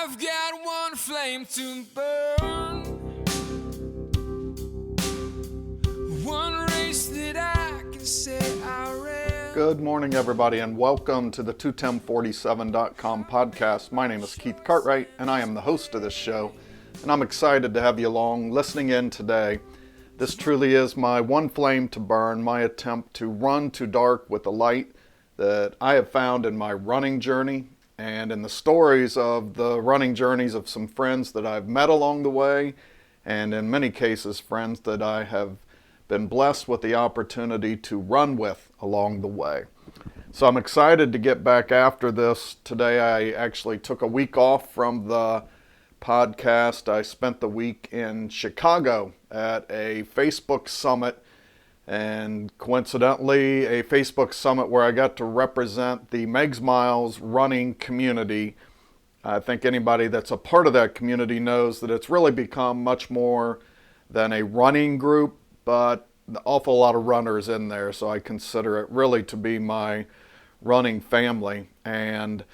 I've got one flame to burn, one race that I can say I ran. Good morning, everybody, and welcome to the 21047.com podcast. My name is Keith Cartwright, and I am the host of this show, and I'm excited to have you along listening in today. This truly is my one flame to burn, my attempt to run to dark with the light that I have found in my running journey and in the stories of the running journeys of some friends that I've met along the way, and in many cases, friends that I have been blessed with the opportunity to run with along the way. So I'm excited to get back after this. Today I actually took a week off from the podcast. I spent the week in Chicago at a Facebook summit, and coincidentally a Facebook summit where I got to represent the Megs Miles running community. I think anybody that's a part of that community knows that it's really become much more than a running group, but an awful lot of runners in there, so I consider it really to be my running family. And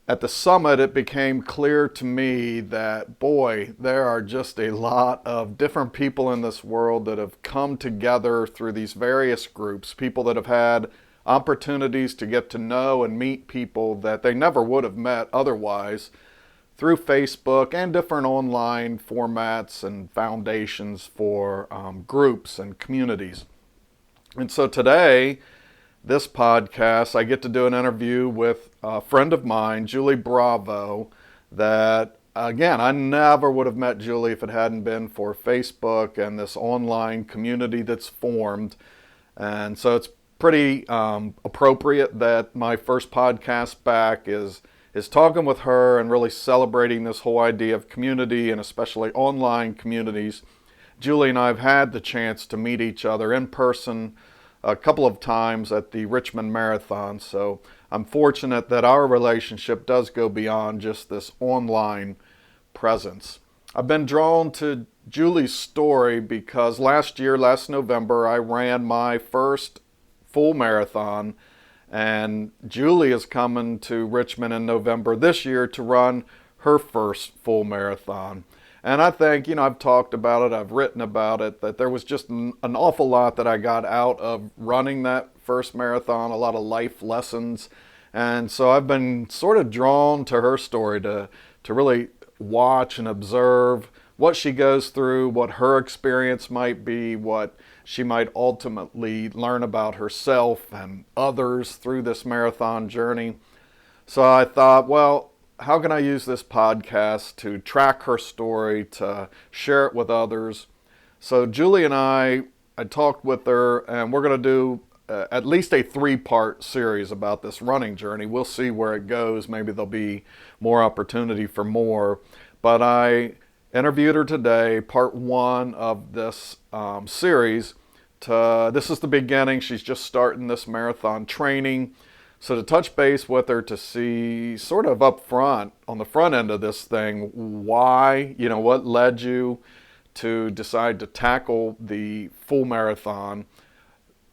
at the summit, it became clear to me that, boy, there are just a lot of different people in this world that have come together through these various groups, people that have had opportunities to get to know and meet people that they never would have met otherwise through Facebook and different online formats and foundations for groups and communities. And so today, this podcast, I get to do an interview with a friend of mine, Julie Bravo, that, again, I never would have met Julie if it hadn't been for Facebook and this online community that's formed. And so it's pretty appropriate that my first podcast back is talking with her and really celebrating this whole idea of community, and especially online communities. Julie and I have had the chance to meet each other in person a couple of times at the Richmond Marathon, so I'm fortunate that our relationship does go beyond just this online presence. I've been drawn to Julie's story because last November, I ran my first full marathon, and Julie is coming to Richmond in November this year to run her first full marathon. And I think, I've talked about it, I've written about it, that there was just an awful lot that I got out of running that first marathon, a lot of life lessons. And so I've been sort of drawn to her story to really watch and observe what she goes through, what her experience might be, what she might ultimately learn about herself and others through this marathon journey. So I thought, well, how can I use this podcast to track her story, to share it with others? So Julie and I talked with her, and we're going to do at least a 3-part series about this running journey. We'll see where it goes. Maybe there'll be more opportunity for more. But I interviewed her today, part 1 of this series. This is the beginning. She's just starting this marathon training. So to touch base with her, to see sort of up front, on the front end of this thing, why, what led you to decide to tackle the full marathon.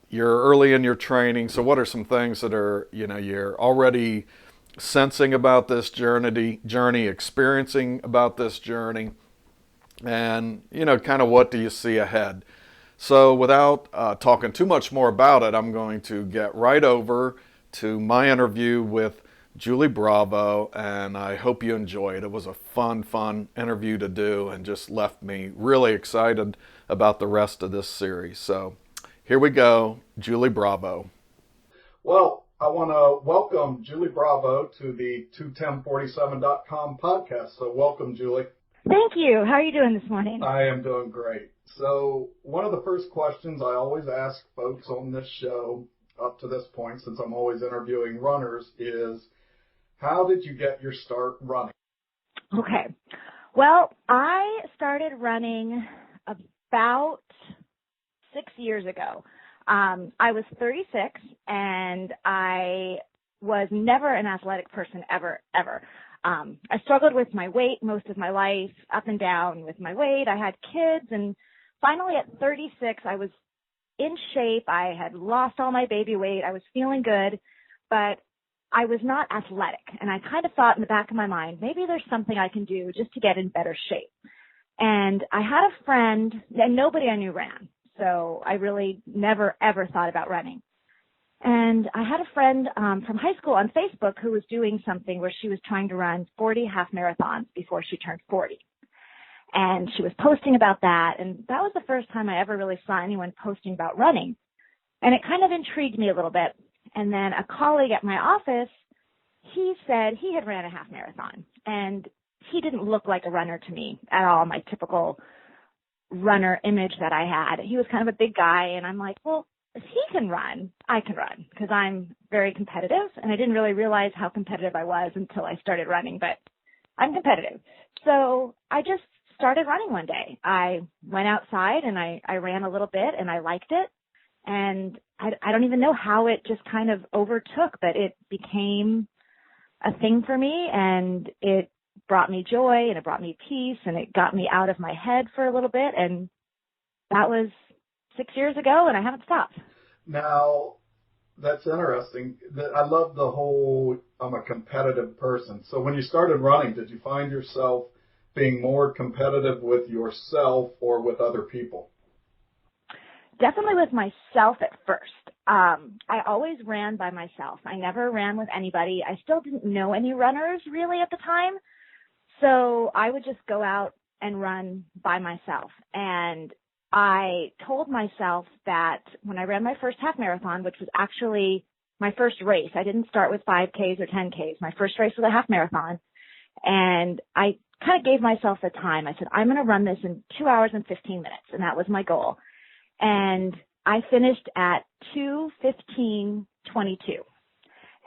You're early in your training, so what are some things that are, you're already sensing about this journey, experiencing about this journey, and, kind of what do you see ahead? So without talking too much more about it, I'm going to get right over to my interview with Julie Bravo, and I hope you enjoy it. It was a fun interview to do, and just left me really excited about the rest of this series. So here we go, Julie Bravo. Well, I want to welcome Julie Bravo to the 21047.com podcast. So welcome, Julie. Thank you. How are you doing this morning? I am doing great. So one of the first questions I always ask folks on this show up to this point, since I'm always interviewing runners, is how did you get your start running? Okay. Well, I started running about 6 years ago. I was 36, and I was never an athletic person, ever. I struggled with my weight most of my life, up and down with my weight. I had kids, and finally at 36, I was in shape. I had lost all my baby weight. I was feeling good, but I was not athletic, and I kind of thought in the back of my mind, maybe there's something I can do just to get in better shape. And I had a friend, and nobody I knew ran, so I really never, ever thought about running. And I had a friend from high school on Facebook who was doing something where she was trying to run 40 half marathons before she turned 40. And she was posting about that, and that was the first time I ever really saw anyone posting about running. And it kind of intrigued me a little bit. And then a colleague at my office, he said he had ran a half marathon, and he didn't look like a runner to me at all, my typical runner image that I had. He was kind of a big guy, and I'm like, well, if he can run, I can run, because I'm very competitive, and I didn't really realize how competitive I was until I started running, but I'm competitive. So I just started running one day. I went outside, and I ran a little bit, and I liked it. And I don't even know how it just kind of overtook, but it became a thing for me, and it brought me joy, and it brought me peace, and it got me out of my head for a little bit. And that was 6 years ago, and I haven't stopped. Now, that's interesting. I love the whole, I'm a competitive person. So when you started running, did you find yourself being more competitive with yourself or with other people? Definitely with myself at first. I always ran by myself. I never ran with anybody. I still didn't know any runners really at the time. So I would just go out and run by myself. And I told myself that when I ran my first half marathon, which was actually my first race, I didn't start with 5Ks or 10Ks. My first race was a half marathon. And I kind of gave myself a time. I said, I'm going to run this in 2 hours and 15 minutes. And that was my goal. And I finished at 2:15:22,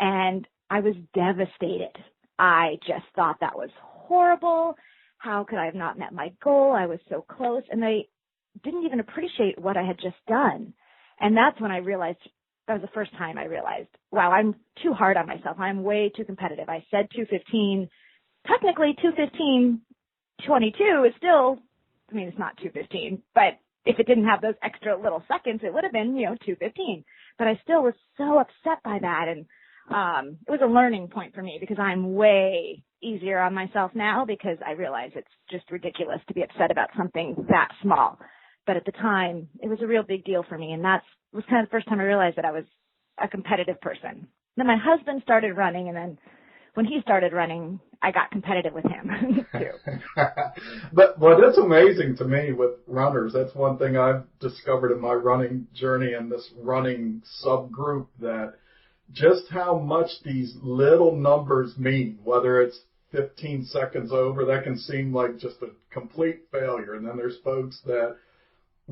and I was devastated. I just thought that was horrible. How could I have not met my goal? I was so close, and I didn't even appreciate what I had just done. And that's when I realized, that was the first time I realized, wow, I'm too hard on myself. I'm way too competitive. I said 2:15. Technically, 2:15:22 is still, I mean, it's not 2:15, but if it didn't have those extra little seconds, it would have been, 2:15. But I still was so upset by that. And it was a learning point for me, because I'm way easier on myself now, because I realize it's just ridiculous to be upset about something that small. But at the time, it was a real big deal for me. And that was kind of the first time I realized that I was a competitive person. Then my husband started running, and then when he started running, I got competitive with him too. But it's amazing to me with runners. That's one thing I've discovered in my running journey and this running subgroup, that just how much these little numbers mean, whether it's 15 seconds over, that can seem like just a complete failure. And then there's folks that,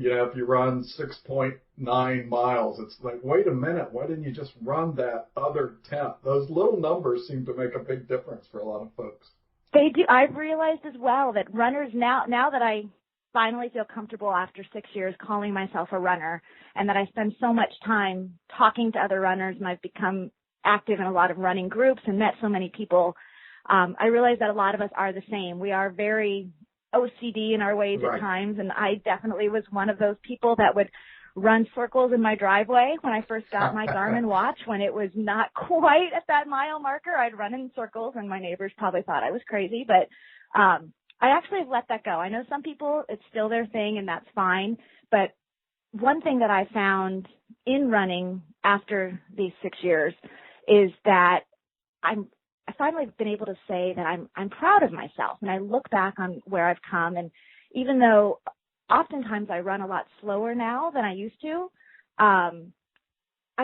if you run 6.9 miles, it's like, wait a minute, why didn't you just run that other tenth? Those little numbers seem to make a big difference for a lot of folks. They do. I've realized as well that runners now that I finally feel comfortable after 6 years calling myself a runner, and that I spend so much time talking to other runners, and I've become active in a lot of running groups and met so many people, I realize that a lot of us are the same. We are very OCD in our ways Right. at times, and I definitely was one of those people that would run circles in my driveway when I first got my Garmin watch. When it was not quite at that mile marker, I'd run in circles, and my neighbors probably thought I was crazy, but I actually have let that go. I know some people, it's still their thing, and that's fine, but one thing that I found in running after these 6 years is that I finally been able to say that I'm proud of myself, and I look back on where I've come, and even though oftentimes I run a lot slower now than I used to, I'm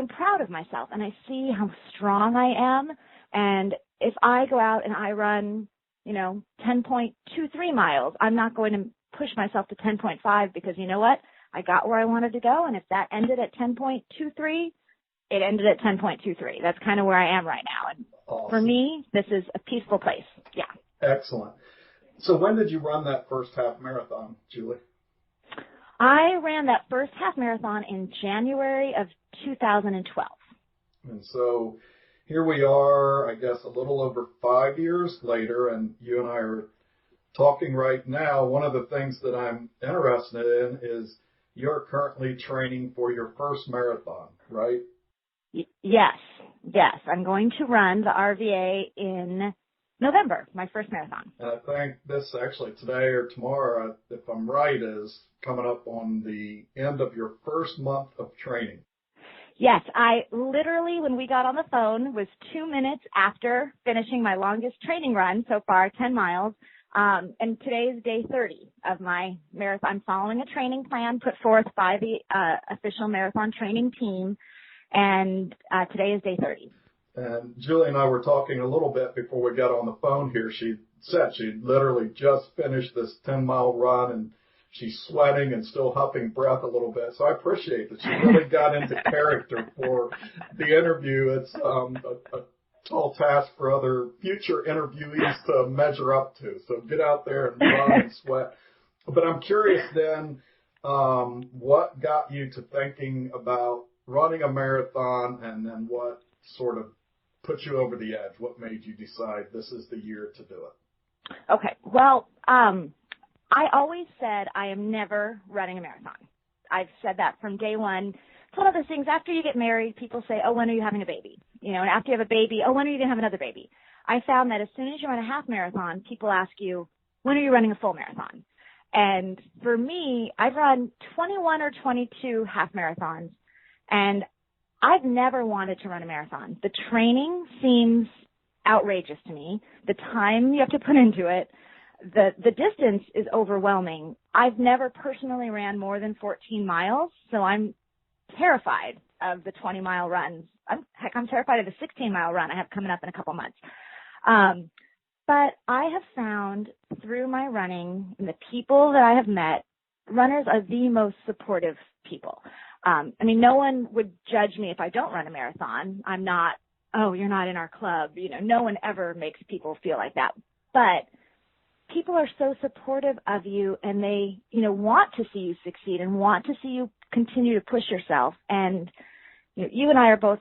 proud of myself, and I see how strong I am. And if I go out and I run, 10.23 miles, I'm not going to push myself to 10.5, because you know what? I got where I wanted to go, and if that ended at 10.23, it ended at 10.23. That's kind of where I am right now. And Awesome. For me, this is a peaceful place. Yeah. Excellent. So when did you run that first half marathon, Julie? I ran that first half marathon in January of 2012. And so here we are, I guess, a little over 5 years later, and you and I are talking right now. One of the things that I'm interested in is you're currently training for your first marathon, right? Yes. Yes, I'm going to run the RVA in November, my first marathon. And I think this actually today or tomorrow, if I'm right, is coming up on the end of your first month of training. Yes, I literally, when we got on the phone, was 2 minutes after finishing my longest training run so far, 10 miles. And today is day 30 of my marathon. I'm following a training plan put forth by the official marathon training team. And today is day 30. And Julie and I were talking a little bit before we got on the phone here. She said she literally just finished this 10-mile run, and she's sweating and still huffing breath a little bit. So I appreciate that she really got into character for the interview. It's a tall task for other future interviewees to measure up to. So get out there and run and sweat. But I'm curious then, what got you to thinking about running a marathon, and then what sort of put you over the edge? What made you decide this is the year to do it? Okay. Well, I always said I am never running a marathon. I've said that from day one. It's one of those things, after you get married, people say, oh, when are you having a baby? You know, and after you have a baby, oh, when are you going to have another baby? I found that as soon as you run a half marathon, people ask you, when are you running a full marathon? And for me, I've run 21 or 22 half marathons, and I've never wanted to run a marathon. The training seems outrageous to me. The time you have to put into it, the distance is overwhelming. I've never personally ran more than 14 miles, so I'm terrified of the 20-mile runs. I'm terrified of the 16-mile run I have coming up in a couple months. But I have found through my running and the people that I have met, runners are the most supportive people. I mean, no one would judge me if I don't run a marathon. I'm not, oh, you're not in our club. You know, no one ever makes people feel like that. But people are so supportive of you, and they, you know, want to see you succeed and want to see you continue to push yourself. And you know, you and I are both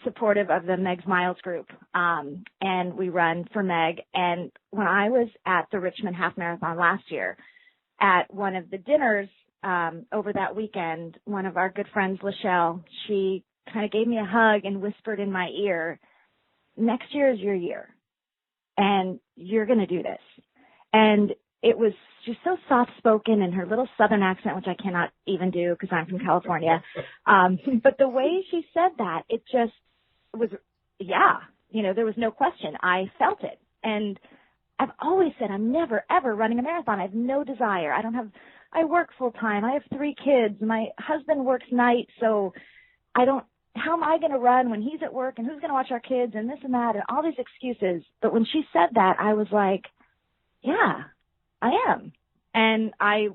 supportive of the Meg's Miles group, and we run for Meg. And when I was at the Richmond Half Marathon last year, at one of the dinners over that weekend, one of our good friends, Lachelle, she kind of gave me a hug and whispered in my ear, next year is your year, and you're going to do this. And it was just so soft-spoken, and her little southern accent, which I cannot even do because I'm from California. But the way she said that, it just was, yeah, you know, there was no question. I felt it. And I've always said I'm never, ever running a marathon. I have no desire. I work full-time. I have 3 kids. My husband works nights, so how am I going to run when he's at work, and who's going to watch our kids, and this and that, and all these excuses. But when she said that, I was like, yeah, I am. And I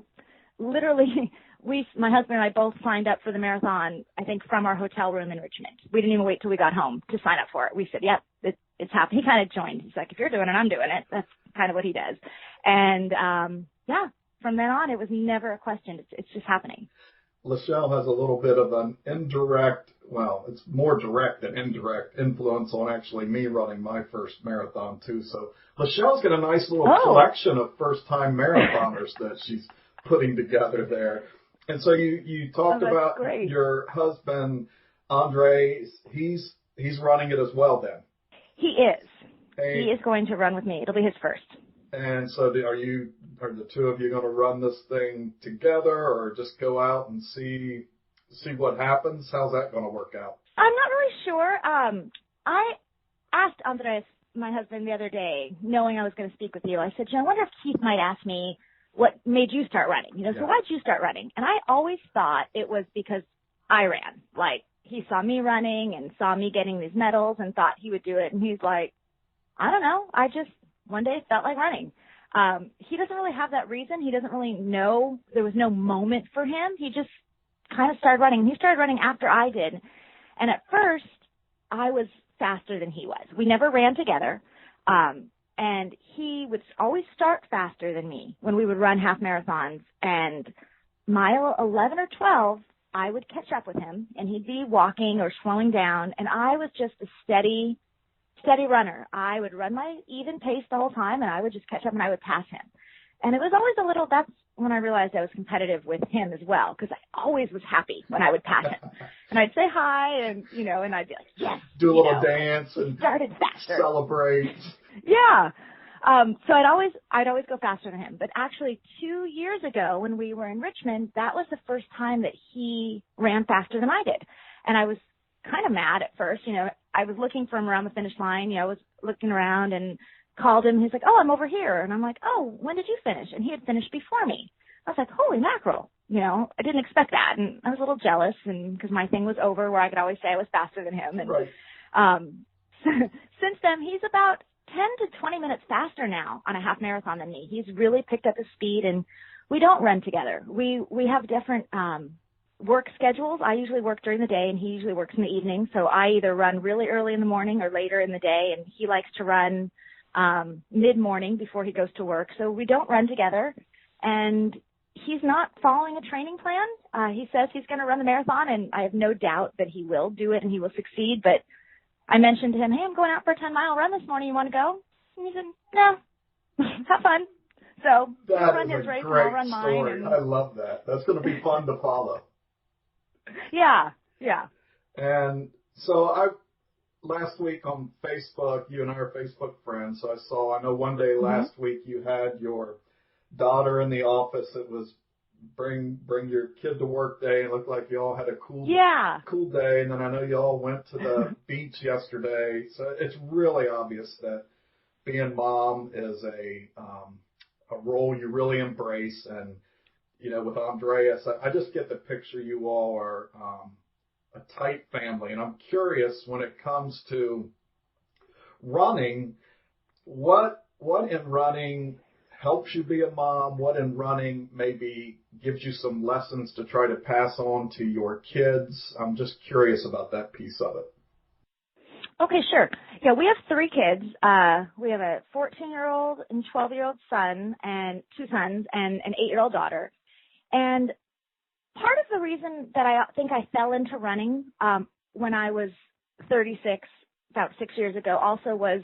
literally, my husband and I both signed up for the marathon, I think, from our hotel room in Richmond. We didn't even wait till we got home to sign up for it. We said, yep, it's happening. He kind of joined. He's like, if you're doing it, I'm doing it. That's kind of what he does. And, yeah, from then on, it was never a question. It's just happening. Lachelle has a little bit of an indirect, well, it's more direct than indirect influence on actually me running my first marathon too. So Lachelle's got a nice little collection of first-time marathoners that she's putting together there. And so you talked about your husband, Andre. He's running it as well then. He is. He is going to run with me. It'll be his first. And so are the two of you going to run this thing together, or just go out and see what happens? How's that going to work out? I'm not really sure. I asked Andres, my husband, the other day, knowing I was going to speak with you. I said, I wonder if Keith might ask me what made you start running. You know, so why'd you start running? And I always thought it was because I ran. Like, he saw me running and saw me getting these medals and thought he would do it. And he's like, I don't know. I just one day felt like running. He doesn't really have that reason. He doesn't really know. There was no moment for him. He just kind of started running. He started running after I did. And at first, I was faster than he was. We never ran together. And he would always start faster than me when we would run half marathons. And mile 11 or 12, I would catch up with him, and he'd be walking or slowing down. And I was just a steady runner. I would run my even pace the whole time, and I would just catch up and I would pass him. And it was always that's when I realized I was competitive with him as well, because I always was happy when I would pass him. And I'd say hi and, and I'd be like, yes. Do a little dance and started faster. Celebrate. Yeah. So I'd always go faster than him. But actually 2 years ago when we were in Richmond, that was the first time that he ran faster than I did. And I was kind of mad at first. I was looking for him around the finish line. I was looking around and called him. He's like, oh, I'm over here. And I'm like, oh, when did you finish? And he had finished before me. I was like, holy mackerel. I didn't expect that. And I was a little jealous because my thing was over where I could always say I was faster than him. And right. Since then, he's about 10 to 20 minutes faster now on a half marathon than me. He's really picked up his speed, and we don't run together. We have different work schedules. I usually work during the day, and he usually works in the evening. So I either run really early in the morning or later in the day, and he likes to run mid-morning before he goes to work. So we don't run together, and he's not following a training plan. He says he's going to run the marathon, and I have no doubt that he will do it and he will succeed. But I mentioned to him, hey, I'm going out for a 10-mile run this morning. You want to go? And he said, no, have fun. So he'll run his race and I'll run mine. And I love that. That's going to be fun to follow. Yeah. And so last week on Facebook, you and I are Facebook friends, so I know one day last week you had your daughter in the office. It was bring your kid to work day. It looked like you all had a cool day. And then I know you all went to the beach yesterday. So it's really obvious that being mom is a role you really embrace. And, with Andreas, I just get the picture you all are a tight family. And I'm curious, when it comes to running, what in running helps you be a mom? What in running maybe gives you some lessons to try to pass on to your kids? I'm just curious about that piece of it. Okay, sure. Yeah, we have 3 kids. We have a 14-year-old and 12-year-old son and 2 sons and an 8-year-old daughter. And part of the reason that I think I fell into running when I was 36, about 6 years ago, also was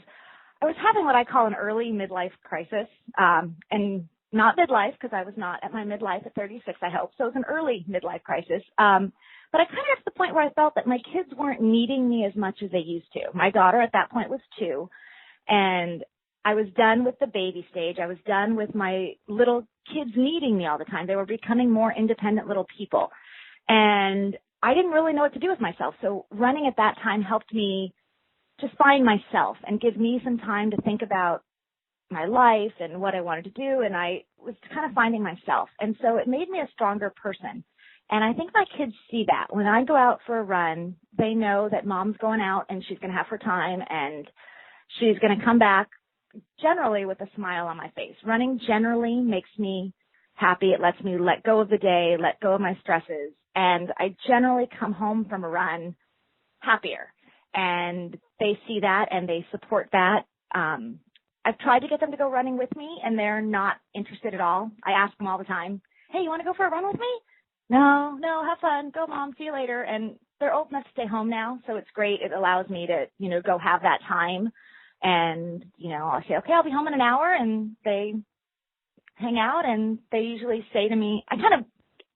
I was having what I call an early midlife crisis, and not midlife because I was not at my midlife at 36, I hope. So it was an early midlife crisis. But I kind of got to the point where I felt that my kids weren't needing me as much as they used to. My daughter at that point was 2, and I was done with the baby stage. I was done with my little kids needing me all the time. They were becoming more independent little people. And I didn't really know what to do with myself. So running at that time helped me just find myself and give me some time to think about my life and what I wanted to do. And I was kind of finding myself. And so it made me a stronger person. And I think my kids see that. When I go out for a run, they know that mom's going out and she's going to have her time and she's going to come back generally with a smile on my face. Running generally makes me happy. It lets me let go of the day, let go of my stresses. And I generally come home from a run happier. And they see that and they support that. I've tried to get them to go running with me, and they're not interested at all. I ask them all the time, hey, you want to go for a run with me? No, have fun. Go, Mom. See you later. And they're old enough to stay home now, so it's great. It allows me to, go have that time. And, I'll say, okay, I'll be home in an hour. And they hang out, and they usually say to me, I kind of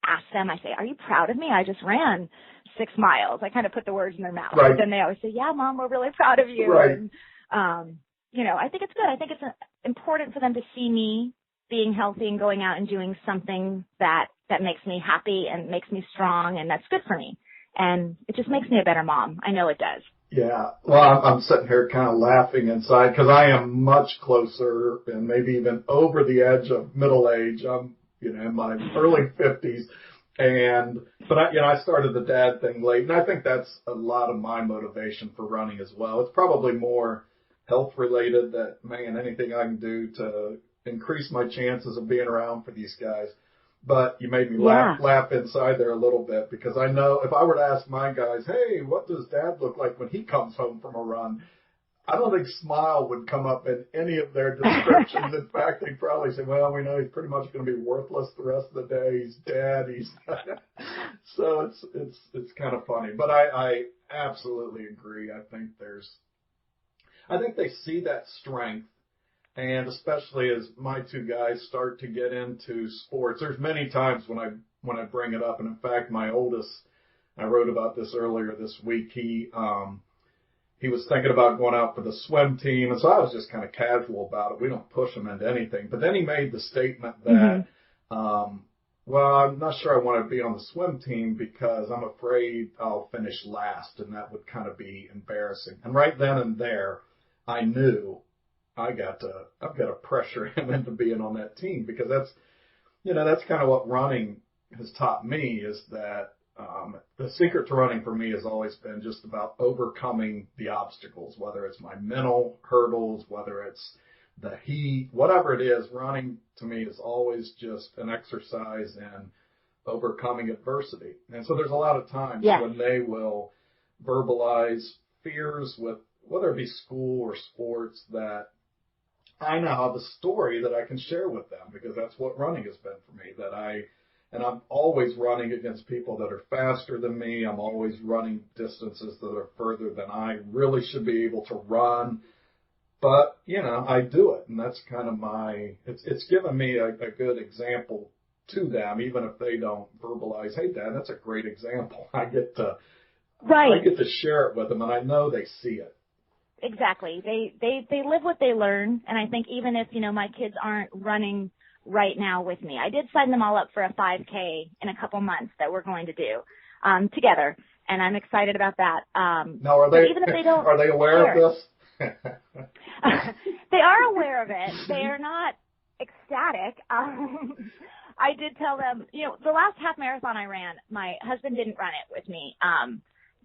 ask them, I say, are you proud of me? I just ran 6 miles. I kind of put the words in their mouth. Right. But then they always say, yeah, Mom, we're really proud of you. Right. And, I think it's good. I think it's important for them to see me being healthy and going out and doing something that makes me happy and makes me strong, and that's good for me. And it just makes me a better mom. I know it does. Yeah. Well, I'm sitting here kind of laughing inside because I am much closer and maybe even over the edge of middle age. I'm, in my early 50s. But I started the dad thing late, and I think that's a lot of my motivation for running as well. It's probably more health related that, man, anything I can do to increase my chances of being around for these guys. But you made me laugh inside there a little bit, because I know if I were to ask my guys, hey, what does Dad look like when he comes home from a run? I don't think smile would come up in any of their descriptions. In fact, they'd probably say, well, we know he's pretty much going to be worthless the rest of the day. He's dead. So it's kind of funny. But I absolutely agree. I think they see that strength And especially as my two guys start to get into sports, there's many times when I bring it up. And in fact, my oldest, I wrote about this earlier this week. He was thinking about going out for the swim team, and so I was just kind of casual about it. We don't push him into anything. But then he made the statement that, well, I'm not sure I want to be on the swim team because I'm afraid I'll finish last, and that would kind of be embarrassing. And right then and there, I knew I've got to pressure him into being on that team, because that's kind of what running has taught me, is that the secret to running for me has always been just about overcoming the obstacles, whether it's my mental hurdles, whether it's the heat, whatever it is. Running to me is always just an exercise in overcoming adversity. And so there's a lot of times when they will verbalize fears with, whether it be school or sports, that I now have a story that I can share with them, because that's what running has been for me. And I'm always running against people that are faster than me. I'm always running distances that are further than I really should be able to run. But, I do it. And that's kind of it's given me a good example to them, even if they don't verbalize, hey, Dad, that's a great example. I get to share it with them, and I know they see it. Exactly. They live what they learn. And I think even if, my kids aren't running right now with me, I did sign them all up for a 5K in a couple months that we're going to do together. And I'm excited about that. Now, are they aware of this? They are aware of it. They are not ecstatic. I did tell them, the last half marathon I ran, my husband didn't run it with me.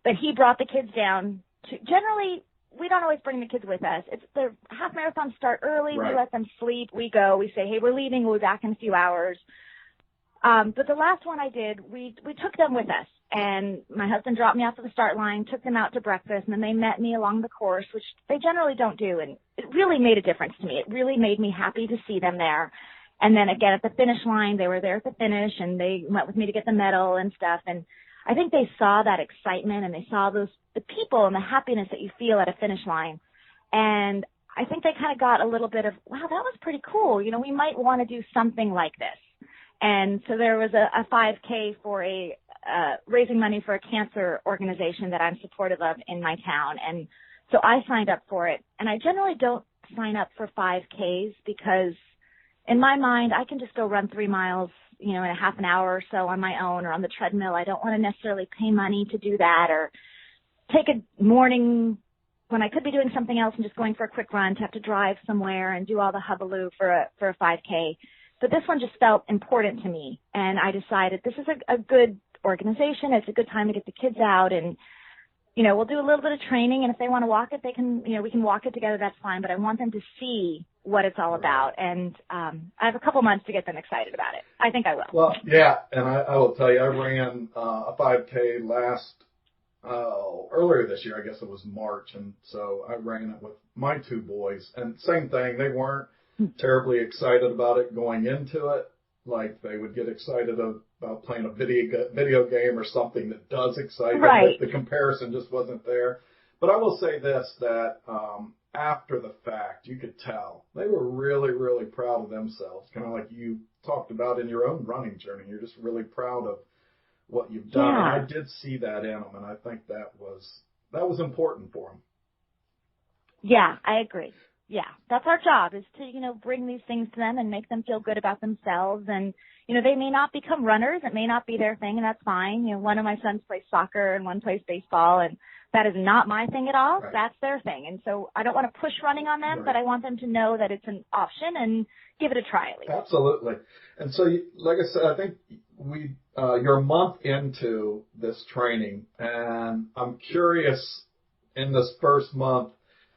But he brought the kids down generally, we don't always bring the kids with us. It's the half marathons start early. Right. We let them sleep. We go. We say, hey, we're leaving. We'll be back in a few hours. But the last one I did, we took them with us. And my husband dropped me off at the start line, took them out to breakfast, and then they met me along the course, which they generally don't do. And it really made a difference to me. It really made me happy to see them there. And then again at the finish line, they were there at the finish, and they went with me to get the medal and stuff. And I think they saw that excitement, and they saw the people and the happiness that you feel at a finish line. And I think they kind of got a little bit of, wow, that was pretty cool. We might want to do something like this. And so there was a 5K for raising money for a cancer organization that I'm supportive of in my town. And so I signed up for it. And I generally don't sign up for 5Ks because in my mind, I can just go run 3 miles, in a half an hour or so on my own or on the treadmill. I don't want to necessarily pay money to do that or take a morning when I could be doing something else and just going for a quick run to have to drive somewhere and do all the hullabaloo for a 5K. But this one just felt important to me. And I decided this is a good organization. It's a good time to get the kids out and, we'll do a little bit of training. And if they want to walk it, they can, we can walk it together. That's fine. But I want them to see what it's all about. And I have a couple months to get them excited about it. I think I will. Well, yeah. And I will tell you, I ran a 5K earlier this year. I guess it was March. And so I ran it with my 2 boys. And same thing. They weren't terribly excited about it going into it. Like they would get excited about playing a video game or something that does excite them. Right. The comparison just wasn't there. But I will say this, that after the fact, you could tell they were really, really proud of themselves, kind of like you talked about in your own running journey. You're just really proud of what you've done. Yeah. And I did see that in them, and I think that was important for them. Yeah, I agree. Yeah, that's our job is to, bring these things to them and make them feel good about themselves. And, they may not become runners. It may not be their thing, and that's fine. One of my sons plays soccer and one plays baseball, and that is not my thing at all. Right. That's their thing. And so I don't want to push running on them, right. But I want them to know that it's an option and give it a try at least. Absolutely. And so, like I said, I think you're a month into this training, and I'm curious in this first month,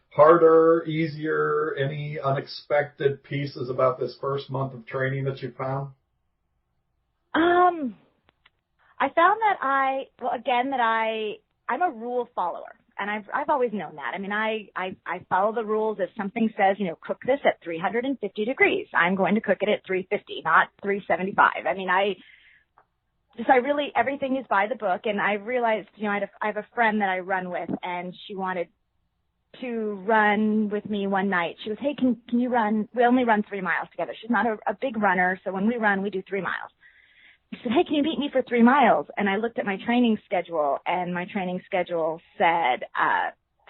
harder, easier, any unexpected pieces about this first month of training that you found? I found that I'm a rule follower, and I've always known that. I mean, I follow the rules. If something says, cook this at 350 degrees, I'm going to cook it at 350, not 375. I mean, everything is by the book, and I realized, I have a friend that I run with, and she wanted to run with me one night. She goes, hey, can you run? We only run 3 miles together. She's not a big runner, so when we run, we do 3 miles. She said, hey, can you meet me for 3 miles? And I looked at my training schedule, and my training schedule said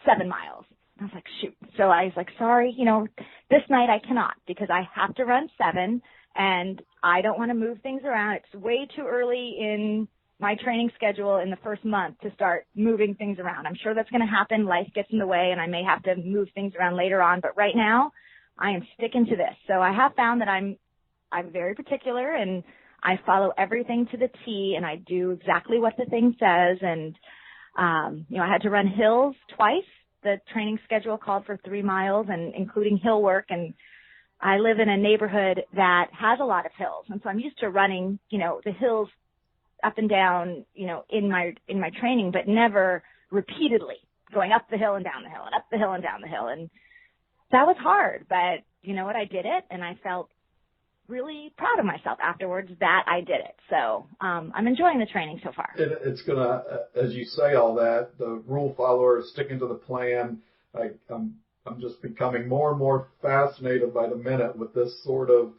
7 miles. I was like, shoot. So I was like, sorry, this night I cannot because I have to run 7, and I don't want to move things around. It's way too early in my training schedule in the first month to start moving things around. I'm sure that's going to happen. Life gets in the way, and I may have to move things around later on. But right now, I am sticking to this. So I have found that I'm very particular, and I follow everything to the T, and I do exactly what the thing says. And, I had to run hills twice. The training schedule called for 3 miles, and including hill work. And I live in a neighborhood that has a lot of hills. And so I'm used to running, the hills up and down, in my training, but never repeatedly going up the hill and down the hill and up the hill and down the hill. And that was hard, but you know what? I did it, and I felt really proud of myself afterwards that I did it. So I'm enjoying the training so far. It's going to, as you say all that, the rule follower, sticking to the plan. I'm just becoming more and more fascinated by the minute with this sort of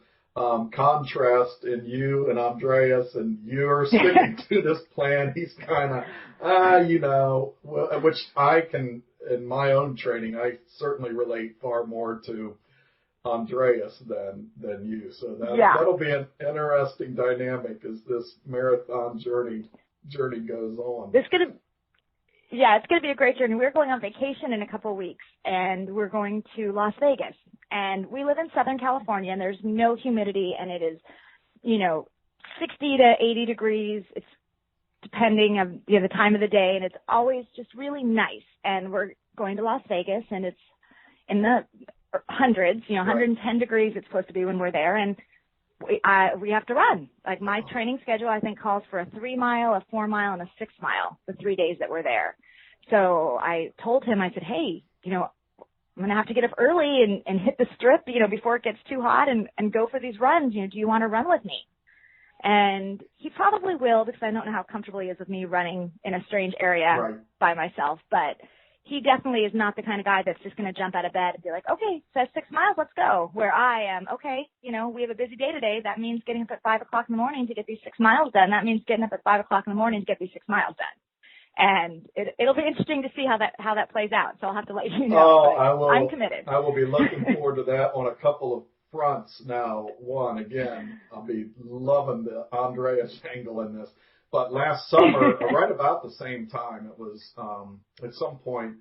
contrast in you and Andreas, and you're sticking to this plan. He's kind of, which I can, in my own training, I certainly relate far more to Andreas than you. So that'll be an interesting dynamic as this marathon journey goes on. It's going to be a great journey. We're going on vacation in a couple of weeks, and we're going to Las Vegas. And we live in Southern California, and there's no humidity, and it is, 60 to 80 degrees. It's depending on the time of the day, and it's always just really nice. And we're going to Las Vegas, and it's in the hundreds, 110 degrees it's supposed to be when we're there, and we have to run. Like my training schedule, I think, calls for a 3 mile, a 4 mile, and a 6 mile the 3 days that we're there. So I told him, I said, hey, I'm going to have to get up early and hit the strip, before it gets too hot and go for these runs. Do you want to run with me? And he probably will, because I don't know how comfortable he is with me running in a strange area by myself, but he definitely is not the kind of guy that's just going to jump out of bed and be like, okay, says 6 miles, let's go. Where I am, okay, we have a busy day today. That means getting up at 5 o'clock in the morning to get these 6 miles done. That means getting up at 5 o'clock in the morning to get these 6 miles done. And it'll be interesting to see how that plays out. So I'll have to let you know. I'm committed. I will be looking forward to that on a couple of fronts now. One, again, I'll be loving the Andreas angle in this. But last summer, right about the same time, it was at some point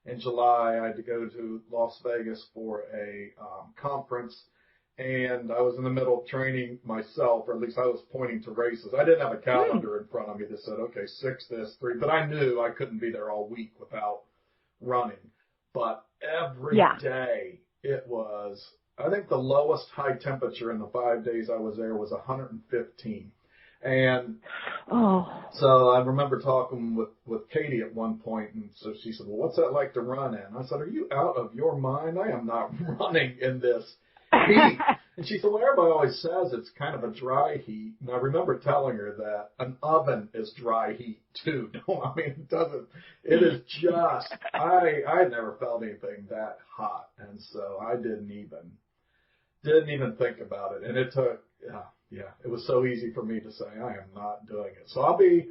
in July, I had to go to Las Vegas for a conference, and I was in the middle of training myself, or at least I was pointing to races. I didn't have a calendar in front of me that said, okay, 6 this, 3, but I knew I couldn't be there all week without running. But every day it was, I think the lowest high temperature in the 5 days I was there was 115. And so I remember talking with Katie at one point, and so she said, well, what's that like to run in? I said, are you out of your mind? I am not running in this heat. And she said, well, everybody always says it's kind of a dry heat. And I remember telling her that an oven is dry heat too. It is just, I had never felt anything that hot. And so I didn't even think about it. And it took, it was so easy for me to say, I am not doing it. So I'll be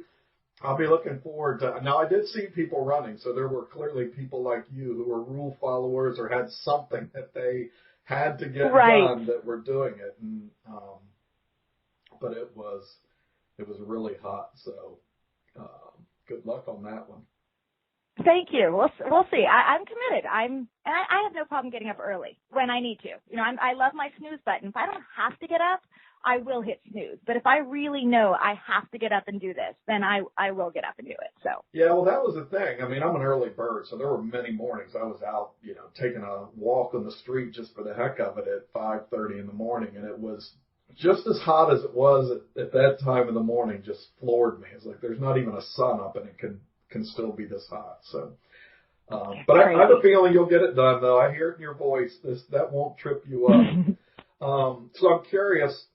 looking forward to, now I did see people running. So there were clearly people like you who were rule followers or had something that they had to get done that were doing it. And, but it was really hot. So, good luck on that one. Thank you. We'll see. I'm committed. I have no problem getting up early when I need to. I love my snooze button. If I don't have to get up, I will hit snooze. But if I really know I have to get up and do this, then I will get up and do it. So. Yeah, well, that was the thing. I mean, I'm an early bird, so there were many mornings I was out, taking a walk on the street just for the heck of it at 5:30 in the morning, and it was just as hot as it was at that time in the morning. Just floored me. It's like there's not even a sun up, and it can still be this hot. So, but I have a feeling you'll get it done, though. I hear it in your voice. That won't trip you up. So I'm curious.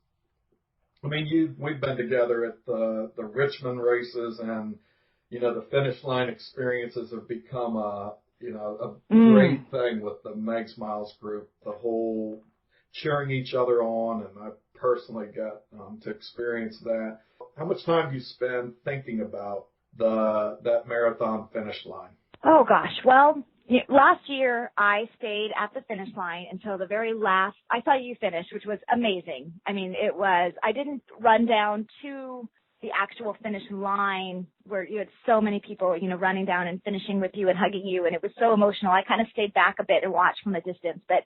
I mean, we've been together at the Richmond races, and the finish line experiences have become a a great thing with the Meg Smiles group, the whole cheering each other on, and I personally got to experience that. How much time do you spend thinking about that marathon finish line? Oh gosh. Well, last year I stayed at the finish line until the very last. I saw you finish, which was amazing. I mean, I didn't run down to the actual finish line where you had so many people, running down and finishing with you and hugging you. And it was so emotional. I kind of stayed back a bit and watched from a distance, but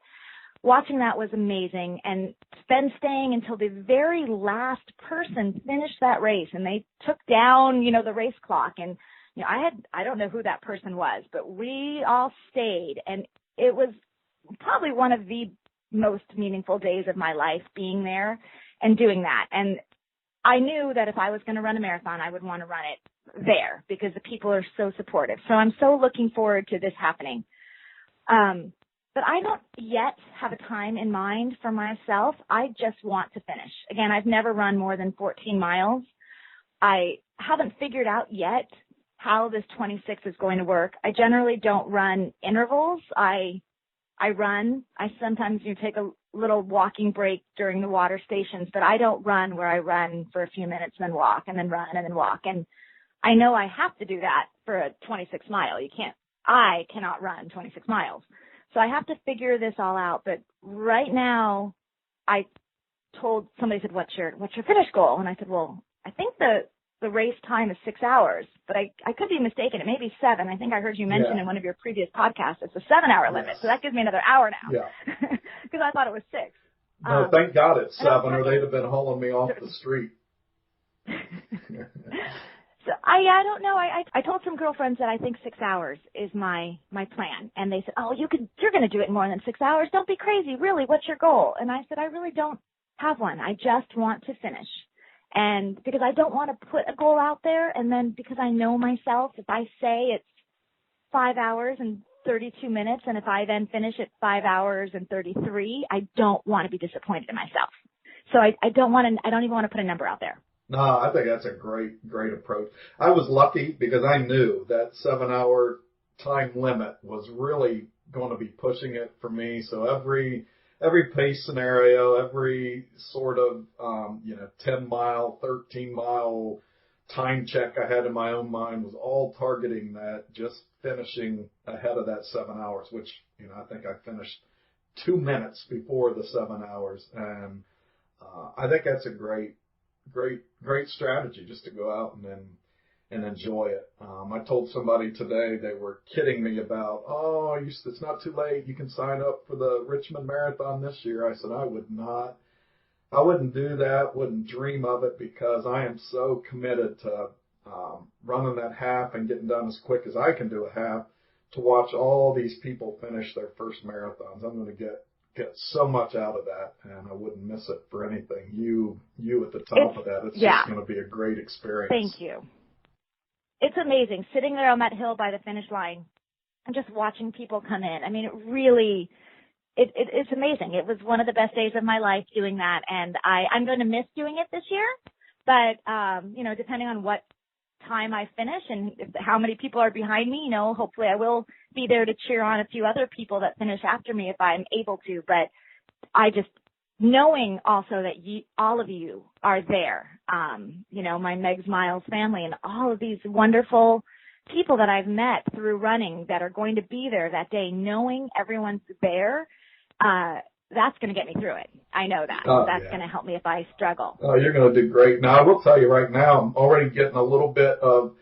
watching that was amazing. And then staying until the very last person finished that race, and they took down, the race clock. And, I don't know who that person was, but we all stayed, and it was probably one of the most meaningful days of my life, being there and doing that. And I knew that if I was going to run a marathon, I would want to run it there because the people are so supportive. So I'm so looking forward to this happening. But I don't yet have a time in mind for myself. I just want to finish. Again, I've never run more than 14 miles. I haven't figured out yet how this 26 is going to work. I generally don't run intervals. I sometimes take a little walking break during the water stations, but I don't run where I run for a few minutes and then walk and then run and then walk. And I know I have to do that for a 26 mile. I cannot run 26 miles. So I have to figure this all out. But right now, I told somebody, said, what's your finish goal? And I said, well, I think the race time is 6 hours, but I could be mistaken. It may be 7. I think I heard you mention in one of your previous podcasts, it's a 7-hour limit. So that gives me another hour now. Yeah. Because I thought it was 6. No, thank God it's 7, or they'd have been hauling me off the street. So I don't know. I told some girlfriends that I think 6 hours is my plan. And they said, oh, you're going to do it in more than 6 hours. Don't be crazy. Really, what's your goal? And I said, I really don't have one. I just want to finish. And because I don't want to put a goal out there, and then because I know myself, if I say it's 5 hours and 32 minutes, and if I then finish at 5 hours and 33, I don't want to be disappointed in myself. So I don't even want to put a number out there. No, I think that's a great approach. I was lucky because I knew that 7-hour time limit was really going to be pushing it for me. So every pace scenario, every sort of, 10 mile, 13 mile time check I had in my own mind was all targeting that, just finishing ahead of that 7 hours, which, I think I finished 2 minutes before the 7 hours. And, I think that's a great strategy, just to go out and enjoy it. I told somebody today, they were kidding me about, it's not too late. You can sign up for the Richmond Marathon this year. I said, I wouldn't do that, wouldn't dream of it, because I am so committed to running that half and getting done as quick as I can do a half, to watch all these people finish their first marathons. I'm going to get so much out of that, and I wouldn't miss it for anything. You at the top of that, it's just going to be a great experience. Thank you. It's amazing sitting there on that hill by the finish line and just watching people come in. I mean, it really, it's amazing. It was one of the best days of my life doing that, and I'm going to miss doing it this year. But, depending on what time I finish and how many people are behind me, hopefully I will be there to cheer on a few other people that finish after me if I'm able to. But I just, knowing also that all of you are there, my Meg Smiles family and all of these wonderful people that I've met through running that are going to be there that day, knowing everyone's there, that's going to get me through it. I know that. That's going to help me if I struggle. Oh, you're going to do great. Now, I will tell you right now, I'm already getting a little bit of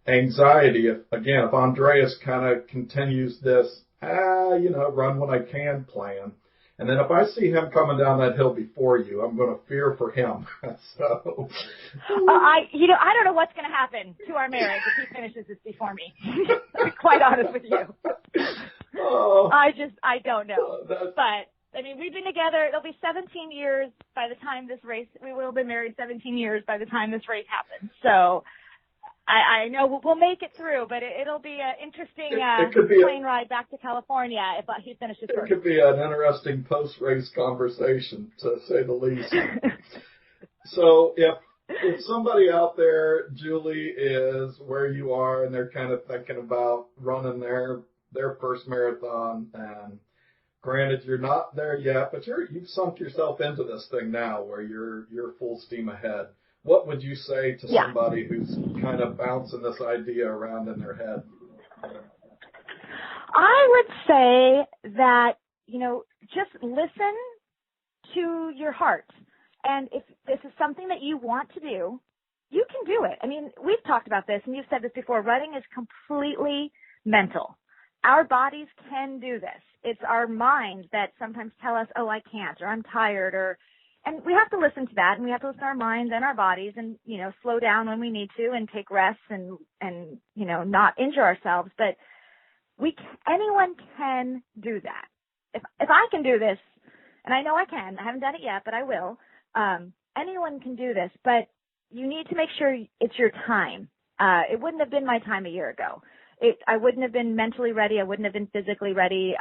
anxiety. If Andreas kind of continues this, run when I can plan. And then if I see him coming down that hill before you, I'm going to fear for him. So, I don't know what's going to happen to our marriage if he finishes this before me. To be quite honest with you. I don't know. But I mean, we've been together. It'll be 17 years by the time this race. We will have been married 17 years by the time this race happens. So I know we'll make it through, but it'll be an interesting plane ride back to California if he finishes first. It could be an interesting post-race conversation, to say the least. So if somebody out there, Julie, is where you are and they're kind of thinking about running their their first marathon, and granted, you're not there yet, but you've sunk yourself into this thing now where you're full steam ahead. What would you say to somebody who's kind of bouncing this idea around in their head? I would say that, just listen to your heart. And if this is something that you want to do, you can do it. I mean, we've talked about this, and you've said this before. Running is completely mental. Our bodies can do this. It's our minds that sometimes tell us, oh, I can't, or I'm tired, and we have to listen to that, and we have to listen to our minds and our bodies and, slow down when we need to and take rests and not injure ourselves. But anyone can do that. If I can do this, and I know I can, I haven't done it yet, but I will, anyone can do this, but you need to make sure it's your time. It wouldn't have been my time a year ago. I wouldn't have been mentally ready. I wouldn't have been physically ready,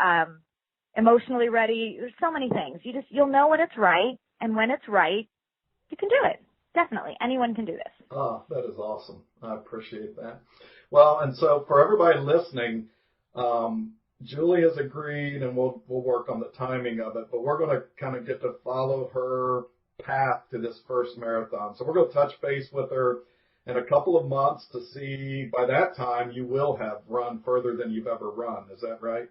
emotionally ready. There's so many things. You'll know when it's right, and when it's right, you can do it. Definitely. Anyone can do this. Oh, that is awesome. I appreciate that. Well, and so for everybody listening, Julie has agreed, and we'll work on the timing of it, but we're going to kind of get to follow her path to this first marathon. So we're going to touch base with her in a couple of months to see, by that time, you will have run further than you've ever run. Is that right?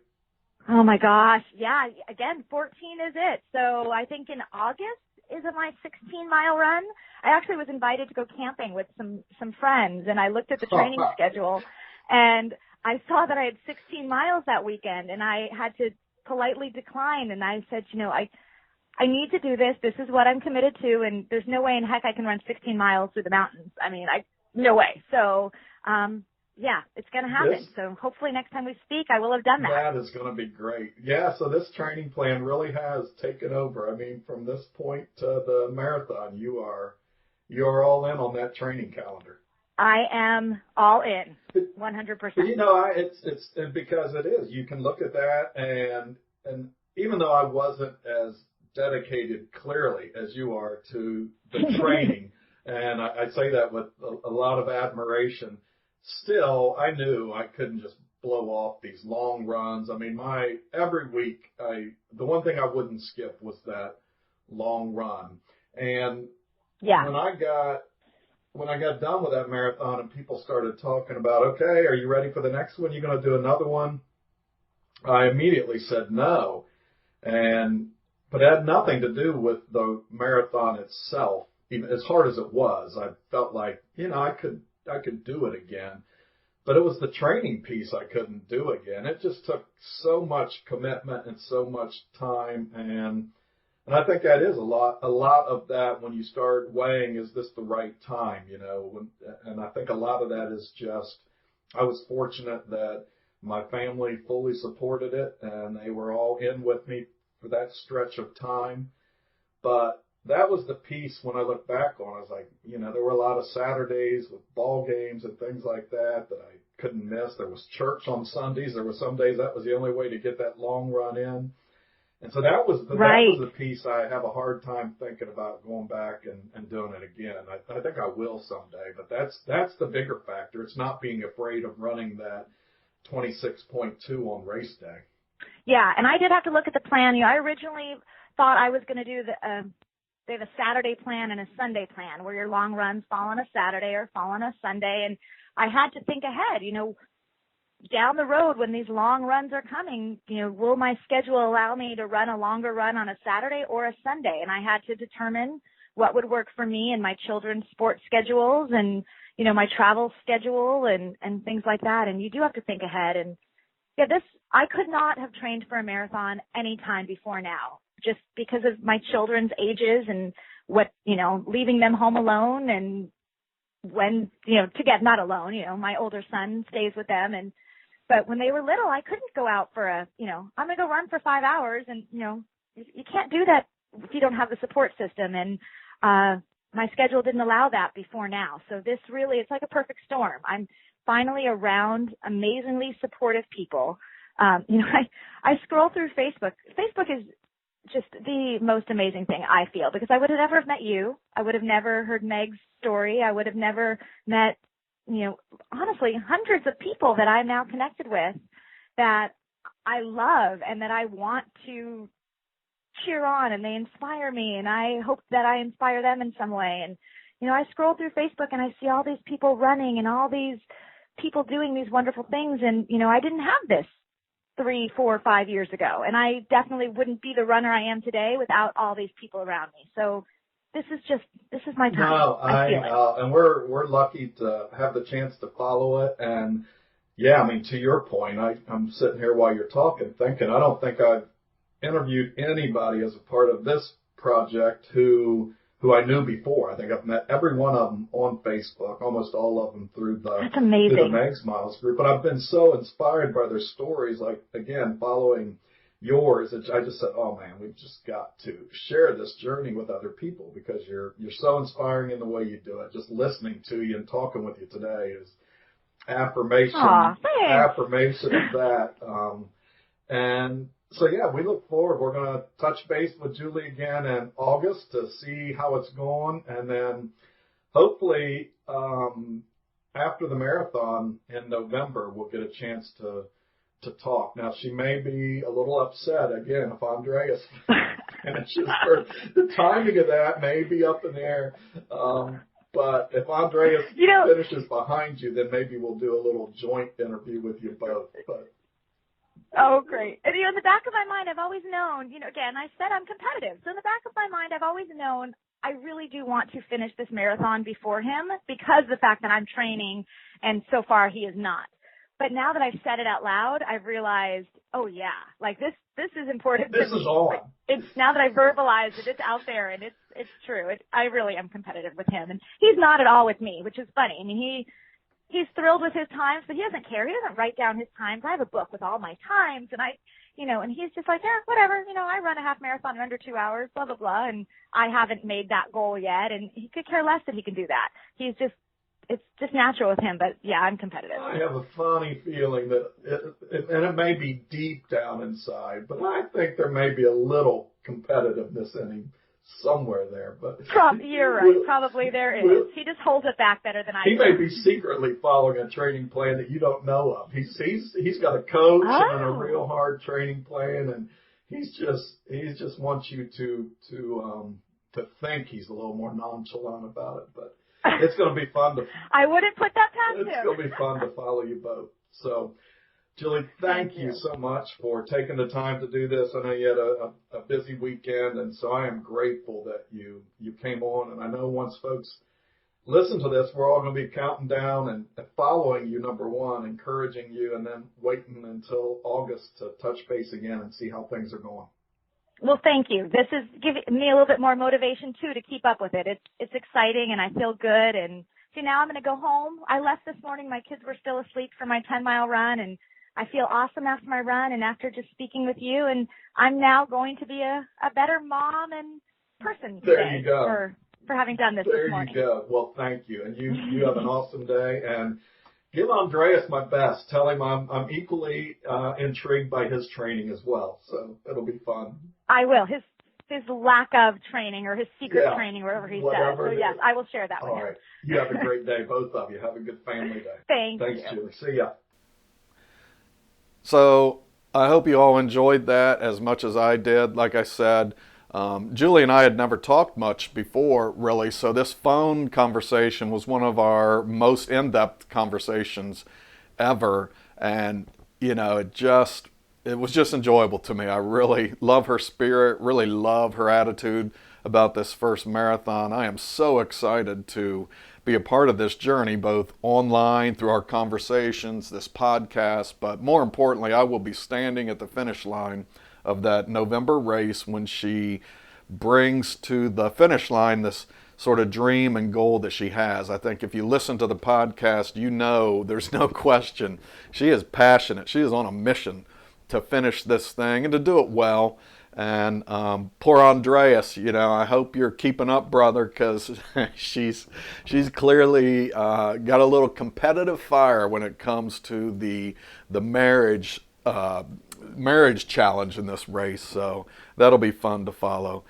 Oh my gosh. Yeah. Again, 14 is it. So I think in August is my 16-mile run. I actually was invited to go camping with some friends, and I looked at the training schedule, and I saw that I had 16 miles that weekend, and I had to politely decline. And I said, I need to do this. This is what I'm committed to, and there's no way in heck I can run 16 miles through the mountains. I mean, no way. So, yeah, it's going to happen. So hopefully next time we speak, I will have done that. That is going to be great. Yeah, so this training plan really has taken over. I mean, from this point to the marathon, you are all in on that training calendar. I am all in, 100%. But, it's because it is. You can look at that, and even though I wasn't as dedicated clearly as you are to the training, and I say that with a lot of admiration, still I knew I couldn't just blow off these long runs. I mean, every week, the one thing I wouldn't skip was that long run. And when I got done with that marathon and people started talking about, okay, are you ready for the next one? You going to do another one? I immediately said no. But it had nothing to do with the marathon itself. Even as hard as it was, I felt like, I could do it again. But it was the training piece I couldn't do again. It just took so much commitment and so much time. And I think that is a lot of that when you start weighing, is this the right time, and I think a lot of that is just, I was fortunate that my family fully supported it and they were all in with me for that stretch of time. But that was the piece when I look back on, I was like, there were a lot of Saturdays with ball games and things like that I couldn't miss. There was church on Sundays. There were some days that was the only way to get that long run in. And so that was the piece I have a hard time thinking about going back and doing it again. I think I will someday, but that's the bigger factor. It's not being afraid of running that 26.2 on race day. Yeah, and I did have to look at the plan. I originally thought I was going to do they have a Saturday plan and a Sunday plan where your long runs fall on a Saturday or fall on a Sunday. And I had to think ahead, down the road when these long runs are coming, will my schedule allow me to run a longer run on a Saturday or a Sunday? And I had to determine what would work for me and my children's sports schedules and, my travel schedule and things like that. And you do have to think ahead. And yeah, I could not have trained for a marathon any time before now, just because of my children's ages and what, leaving them home alone and when, not alone, my older son stays with them. But when they were little, I couldn't go out for I'm going to go run for 5 hours. And, you can't do that if you don't have the support system. And my schedule didn't allow that before now. So this really, it's like a perfect storm. I'm finally around amazingly supportive people. I scroll through Facebook. Facebook is just the most amazing thing, I feel, because I would have never met you. I would have never heard Meg's story. I would have never met, honestly, hundreds of people that I'm now connected with that I love and that I want to cheer on, and they inspire me, and I hope that I inspire them in some way. And, I scroll through Facebook and I see all these people running and all these people doing these wonderful things. And, I didn't have this 3, 4, 5 years ago. And I definitely wouldn't be the runner I am today without all these people around me. So this is my time. No, I feel it. And we're lucky to have the chance to follow it. And yeah, I mean, to your point, I'm sitting here while you're talking, thinking, I don't think I've interviewed anybody as a part of this project who I knew before. I think I've met every one of them on Facebook, almost all of them through That's amazing. through the Meg Smiles group. But I've been so inspired by their stories, like, again, following yours, that I just said, oh man, we've just got to share this journey with other people, because you're so inspiring in the way you do it. Just listening to you and talking with you today is affirmation of that. And so, yeah, we look forward. We're going to touch base with Julie again in August to see how it's going. And then hopefully after the marathon in November, we'll get a chance to talk. Now, she may be a little upset, again, if Andreas finishes her. The timing of that may be up in the air. But if Andreas finishes behind you, then maybe we'll do a little joint interview with you both. But oh, great. And, in the back of my mind, I've always known, again, I said I'm competitive. So in the back of my mind, I've always known I really do want to finish this marathon before him, because of the fact that I'm training, and so far he is not. But now that I've said it out loud, I've realized, oh yeah, like this is important. This is on. It's now that I verbalized it, it's out there, and it's true. I really am competitive with him, and he's not at all with me, which is funny. I mean, he's thrilled with his times, but he doesn't care. He doesn't write down his times. I have a book with all my times, and and he's just like, yeah, whatever. I run a half marathon in under 2 hours, blah, blah, blah. And I haven't made that goal yet, and he could care less that he can do that. It's just natural with him, but yeah, I'm competitive. I have a funny feeling that, and it may be deep down inside, but I think there may be a little competitiveness in him somewhere there. But you're right. Probably there is. He just holds it back better than I do. He may be secretly following a training plan that you don't know of. He's got a coach and a real hard training plan, and he just wants you to think he's a little more nonchalant about it. But it's going to be fun to. I wouldn't put that past him. It's going to be fun to follow you both. So, Julie, thank you so much for taking the time to do this. I know you had a busy weekend, and so I am grateful that you came on. And I know once folks listen to this, we're all going to be counting down and following you, number one, encouraging you, and then waiting until August to touch base again and see how things are going. Well, thank you. This is giving me a little bit more motivation, too, to keep up with it. It's exciting, and I feel good. And see, now I'm going to go home. I left this morning. My kids were still asleep for my 10-mile run, and I feel awesome after my run and after just speaking with you. And I'm now going to be a better mom and person today. There you go. For having done this morning. There you go. Well, thank you. And you have an awesome day. And give Andreas my best. Tell him I'm equally intrigued by his training as well. So it'll be fun. I will. His lack of training, or his secret training, whatever he says. So yes, I will share that with him. All right. You have a great day, both of you. Have a good family day. Thanks, Julie. See ya. So I hope you all enjoyed that as much as I did. Like I said, Julie and I had never talked much before, really. So this phone conversation was one of our most in-depth conversations ever. And, it was just enjoyable to me. I really love her spirit, really love her attitude about this first marathon. I am so excited to be a part of this journey, both online through our conversations, this podcast, but more importantly, I will be standing at the finish line of that November race when she brings to the finish line this sort of dream and goal that she has. I think if you listen to the podcast, there's no question. She is passionate. She is on a mission to finish this thing and to do it well. And poor Andreas, I hope you're keeping up, brother, because she's clearly got a little competitive fire when it comes to the marriage challenge in this race. So that'll be fun to follow.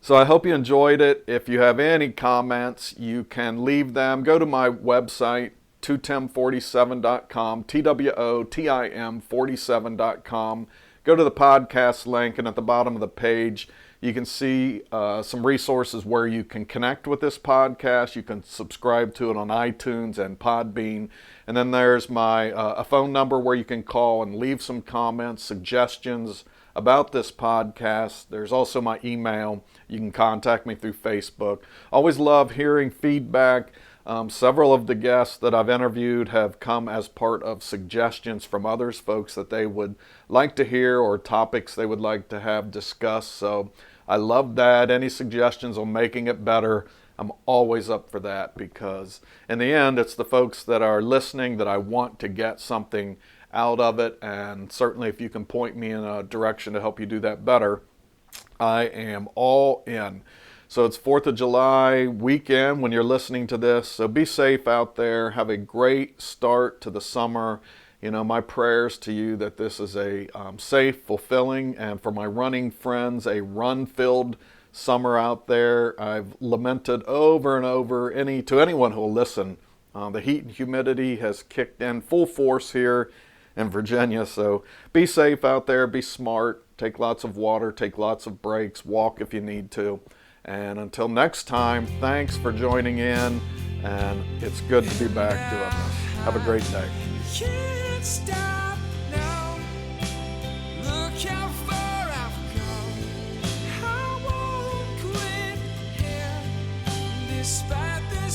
So I hope you enjoyed it. If you have any comments, you can leave them. Go to my website, 2tim47.com, TWOTIM47.com. Go to the podcast link, and at the bottom of the page, you can see some resources where you can connect with this podcast. You can subscribe to it on iTunes and Podbean. And then there's my a phone number where you can call and leave some comments, suggestions about this podcast. There's also my email. You can contact me through Facebook. Always love hearing feedback. Several of the guests that I've interviewed have come as part of suggestions from others, folks that they would like to hear or topics they would like to have discussed. So I love that. Any suggestions on making it better, I'm always up for that, because in the end, it's the folks that are listening that I want to get something out of it. And certainly if you can point me in a direction to help you do that better, I am all in. So it's 4th of July weekend when you're listening to this. So be safe out there. Have a great start to the summer. You know, my prayers to you that this is a safe, fulfilling, and for my running friends, a run-filled summer out there. I've lamented over and over to anyone who will listen. The heat and humidity has kicked in full force here in Virginia. So be safe out there. Be smart. Take lots of water. Take lots of breaks. Walk if you need to. And until next time, thanks for joining in, and it's good to be back doing this. Have a great day. Can't stop now. Look how far I've come. I won't quit here, despite the